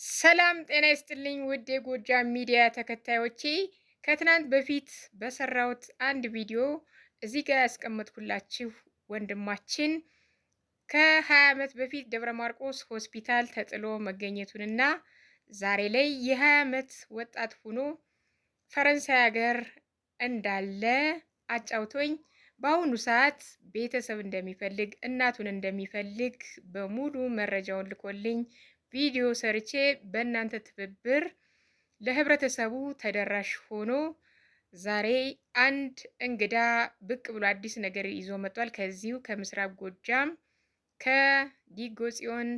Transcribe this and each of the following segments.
ሰላም ጤና ይስጥልኝ ውድ የጎጃም ሚዲያ ተከታዮቼ፣ ከትናንት በፊት በሰራሁት አንድ ቪዲዮ እዚህ ጋር ያስቀመጥኩላችሁ ወንድማችን ከ20 ዓመት በፊት ደብረ ማርቆስ ሆስፒታል ተጥሎ መገኘቱንና ዛሬ ላይ የ20 ዓመት ወጣት ሆኖ ፈረንሳይ ሀገር እንዳለ አጫውቶኝ በአሁኑ ሰዓት ቤተሰብ እንደሚፈልግ እናቱን እንደሚፈልግ በሙሉ መረጃውን ልኮልኝ ቪዲዮ ሰርቼ በእናንተ ትብብር ለህብረተሰቡ ተደራሽ ሆኖ ዛሬ አንድ እንግዳ ብቅ ብሎ አዲስ ነገር ይዞ መጥቷል። ከዚሁ ከምስራቅ ጎጃም ከዲጎ ጽዮን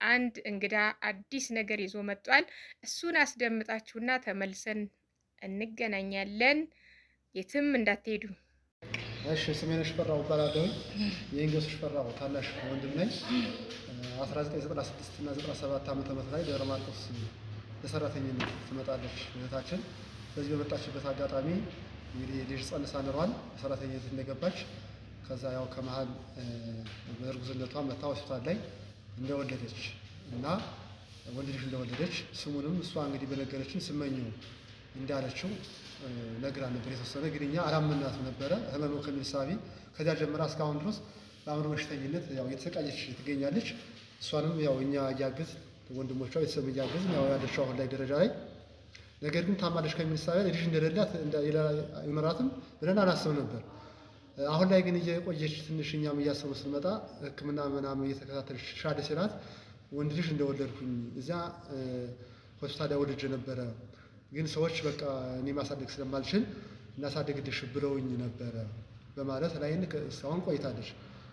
አንድ እንግዳ አዲስ ነገር ይዞ መጥቷል። እሱን አስደምጣችሁና ተመልሰን እንገናኛለን። የትም እንዳትሄዱ። እሺ፣ ስሜን ሽፈራው እባላለሁ። የእንግሊዝ ሽፈራው ታናሽ ወንድም ነኝ። 1996 እና 97 ዓመተ ምህረት ላይ ደብረ ማርቆስ ለሰራተኝነት ትመጣለች እህታችን። በዚህ በመጣችበት አጋጣሚ እንግዲህ ልጅ ጸንሳ ኑሯል። ሰራተኝነት እንደገባች ከዛ ያው ከመሀል በእርጉዝነቷ መታ ሆስፒታል ላይ እንደወለደች እና ወንድ ልጅ እንደወለደች ስሙንም እሷ እንግዲህ በነገረችን ስመኘው እንዳለችው ነግራ ነበር። የተወሰነ ግን እኛ አላመናት ነበረ ህመሙ ከሚል ሳቢ ከዚያ ጀምራ እስካሁን ድረስ በአእምሮ በሽተኝነት ያው እየተሰቃየች ትገኛለች። እሷንም ያው እኛ እያገዝ ወንድሞቿ ቤተሰብ እያገዝ ያው ያለችው አሁን ላይ ደረጃ ላይ፣ ነገር ግን ታማለች ከሚል ሳቢ ልጅ እንደሌላት ይመራትም ብለን አናስብ ነበር። አሁን ላይ ግን እየቆየች ትንሽ እኛም እያሰቡ ስንመጣ ሕክምና ምናምን እየተከታተለች ሻደ ሲላት ወንድ ልጅ እንደወለድኩኝ እዚያ ሆስፒታል ላይ ወልጄ ነበረ፣ ግን ሰዎች በቃ እኔ ማሳደግ ስለማልችል እናሳደግልሽ ብለውኝ ነበረ በማለት ላይ እስካሁን ቆይታለች።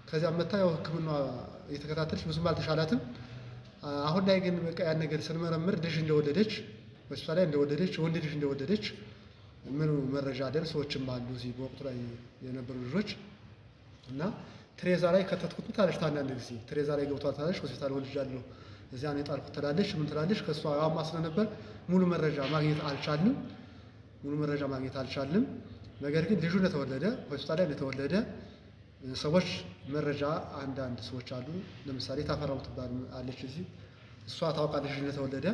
ከዚያም መታ ያው ሕክምና እየተከታተለች ብዙም አልተሻላትም። አሁን ላይ ግን በቃ ያን ነገር ስንመረምር ልጅ እንደወለደች ሆስፒታል ላይ እንደወለደች ወንድ ልጅ እንደወለደች ምን መረጃ አለን። ሰዎችም አሉ እዚህ በወቅቱ ላይ የነበሩ ልጆች እና ትሬዛ ላይ ከተትኩት ታለች። አንዳንድ ጊዜ ትሬዛ ላይ ገብቷል ታለች። ሆስፒታል ወልጃለሁ እዚያ ነው የጣልኩት ትላለች። ምን ትላለች? ከእሷ አማ ስለነበር ሙሉ መረጃ ማግኘት አልቻልንም። ነገር ግን ልጁ እንደተወለደ ሆስፒታል ላይ እንደተወለደ ሰዎች መረጃ አንዳንድ ሰዎች አሉ። ለምሳሌ ታፈራው ትባል አለች እዚህ፣ እሷ ታውቃለች እንደተወለደ።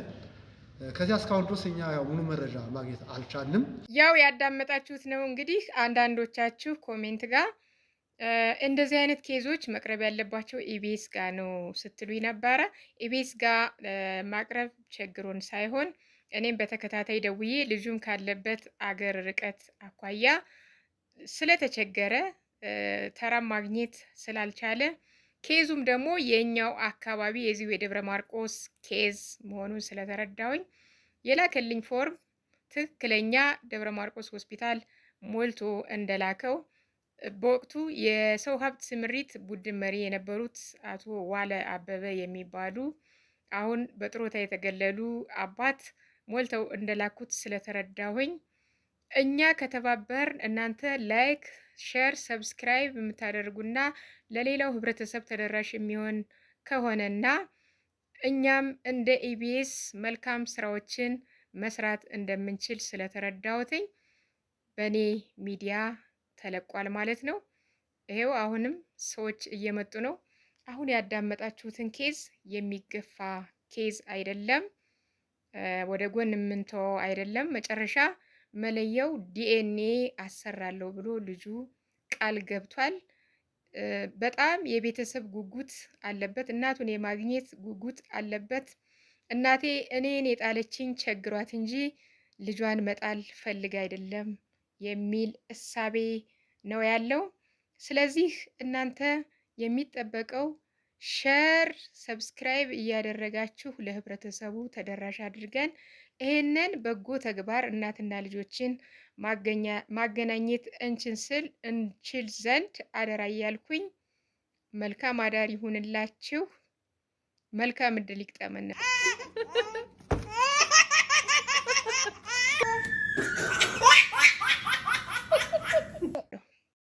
ከዚያ እስካሁን ድረስ እኛ ያው ሙሉ መረጃ ማግኘት አልቻልንም። ያው ያዳመጣችሁት ነው እንግዲህ። አንዳንዶቻችሁ ኮሜንት ጋር እንደዚህ አይነት ኬዞች መቅረብ ያለባቸው ኢቢኤስ ጋር ነው ስትሉኝ ነበረ። ኢቢኤስ ጋር ማቅረብ ችግሩን ሳይሆን እኔም በተከታታይ ደውዬ ልጁም ካለበት አገር ርቀት አኳያ ስለተቸገረ ተራም ማግኘት ስላልቻለ ኬዙም ደግሞ የኛው አካባቢ የዚሁ የደብረ ማርቆስ ኬዝ መሆኑን ስለተረዳሁኝ የላከልኝ ፎርም ትክክለኛ ደብረ ማርቆስ ሆስፒታል ሞልቶ እንደላከው በወቅቱ የሰው ሀብት ስምሪት ቡድን መሪ የነበሩት አቶ ዋለ አበበ የሚባሉ አሁን በጥሮታ የተገለሉ አባት ሞልተው እንደላኩት ስለተረዳሁኝ እኛ ከተባበር እናንተ ላይክ፣ ሼር፣ ሰብስክራይብ የምታደርጉና ለሌላው ህብረተሰብ ተደራሽ የሚሆን ከሆነና እኛም እንደ ኢቢኤስ መልካም ስራዎችን መስራት እንደምንችል ስለተረዳሁትኝ በእኔ ሚዲያ ተለቋል ማለት ነው። ይሄው አሁንም ሰዎች እየመጡ ነው። አሁን ያዳመጣችሁትን ኬዝ የሚገፋ ኬዝ አይደለም፣ ወደ ጎን የምንተወው አይደለም። መጨረሻ መለየው ዲኤንኤ አሰራለሁ ብሎ ልጁ ቃል ገብቷል። በጣም የቤተሰብ ጉጉት አለበት፣ እናቱን የማግኘት ጉጉት አለበት። እናቴ እኔን የጣለችኝ ቸግሯት እንጂ ልጇን መጣል ፈልግ አይደለም የሚል እሳቤ ነው ያለው። ስለዚህ እናንተ የሚጠበቀው ሸር፣ ሰብስክራይብ እያደረጋችሁ ለህብረተሰቡ ተደራሽ አድርገን ይህንን በጎ ተግባር እናትና ልጆችን ማገናኘት እንችል ዘንድ አደራ እያልኩኝ መልካም አዳር ይሁንላችሁ። መልካም እድል ይግጠመን።